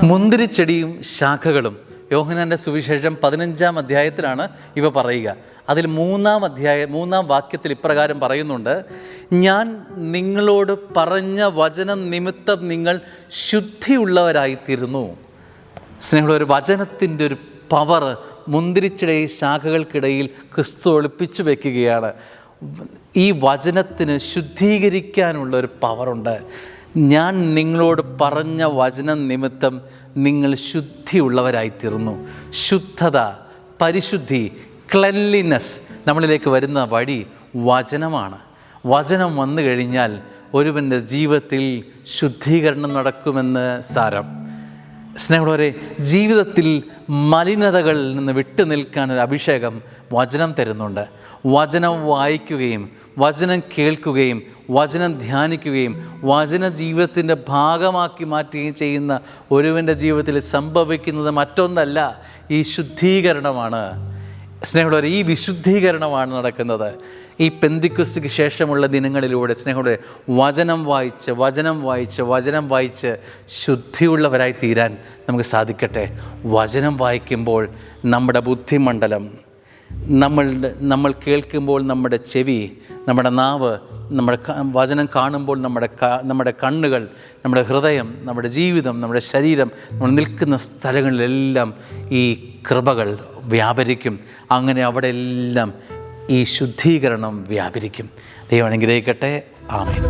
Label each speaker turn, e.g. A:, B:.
A: മുന്തിരിച്ചെടിയും ശാഖകളും. യോഹന്നാൻ്റെ സുവിശേഷം 15-ാം അധ്യായത്തിലാണ് ഇവ പറയുക. അതിൽ 3-ാം വാക്യത്തിൽ ഇപ്രകാരം പറയുന്നുണ്ട്: ഞാൻ നിങ്ങളോട് പറഞ്ഞ വചനം നിമിത്തം നിങ്ങൾ ശുദ്ധിയുള്ളവരായിത്തീരുന്നു. സ്നേഹമുള്ളവർ, വചനത്തിൻ്റെ ഒരു പവർ മുന്തിരിച്ചെടി ശാഖകൾക്കിടയിൽ ക്രിസ്തു ഒളിപ്പിച്ചു വയ്ക്കുകയാണ്. ഈ വചനത്തിന് ശുദ്ധീകരിക്കാനുള്ള ഒരു പവറുണ്ട്. ഞാൻ നിങ്ങളോട് പറഞ്ഞ വചനം നിമിത്തം നിങ്ങൾ ശുദ്ധിയുള്ളവരായിത്തീർന്നു. ശുദ്ധത, പരിശുദ്ധി, ക്ലെൻലിനെസ് നമ്മളിലേക്ക് വരുന്ന വഴി വചനമാണ്. വചനം വന്നു കഴിഞ്ഞാൽ ഒരുവൻ്റെ ജീവിതത്തിൽ ശുദ്ധീകരണം നടക്കുമെന്ന് സാരം. സ്നേഹമുള്ളവരെ, ജീവിതത്തിൽ മലിനതകളിൽ നിന്ന് വിട്ടു നിൽക്കാൻ ഒരു അഭിഷേകം വചനം തരുന്നുണ്ട്. വചനം വായിക്കുകയും വചനം കേൾക്കുകയും വചനം ധ്യാനിക്കുകയും വചന ജീവിതത്തിൻ്റെ ഭാഗമാക്കി മാറ്റുകയും ചെയ്യുന്ന ഒരുവൻ്റെ ജീവിതത്തിൽ സംഭവിക്കുന്നത് മറ്റൊന്നല്ല, ഈ ശുദ്ധീകരണമാണ്. സ്നേഹമുള്ളവരെ, ഈ വിശുദ്ധീകരണമാണ് നടക്കുന്നത്. ഈ പെന്തിക്കോസ്തിക്ക് ശേഷമുള്ള ദിനങ്ങളിലൂടെ സ്നേഹമുള്ളവരെ, വചനം വായിച്ച് ശുദ്ധിയുള്ളവരായി തീരാൻ നമുക്ക് സാധിക്കട്ടെ. വചനം വായിക്കുമ്പോൾ നമ്മുടെ ബുദ്ധിമണ്ഡലം, നമ്മൾ കേൾക്കുമ്പോൾ നമ്മുടെ ചെവി, നമ്മുടെ നാവ്, നമ്മുടെ വചനം കാണുമ്പോൾ നമ്മുടെ കണ്ണുകൾ, നമ്മുടെ ഹൃദയം, നമ്മുടെ ജീവിതം, നമ്മുടെ ശരീരം, നമ്മൾ നിൽക്കുന്ന സ്ഥലങ്ങളിലെല്ലാം ഈ കൃപകൾ വ്യാപരിക്കും. അങ്ങനെ അവിടെ എല്ലാം ഈ ശുദ്ധീകരണം വ്യാപരിക്കും. ദൈവം അനുഗ്രഹിക്കട്ടെ. ആമേൻ.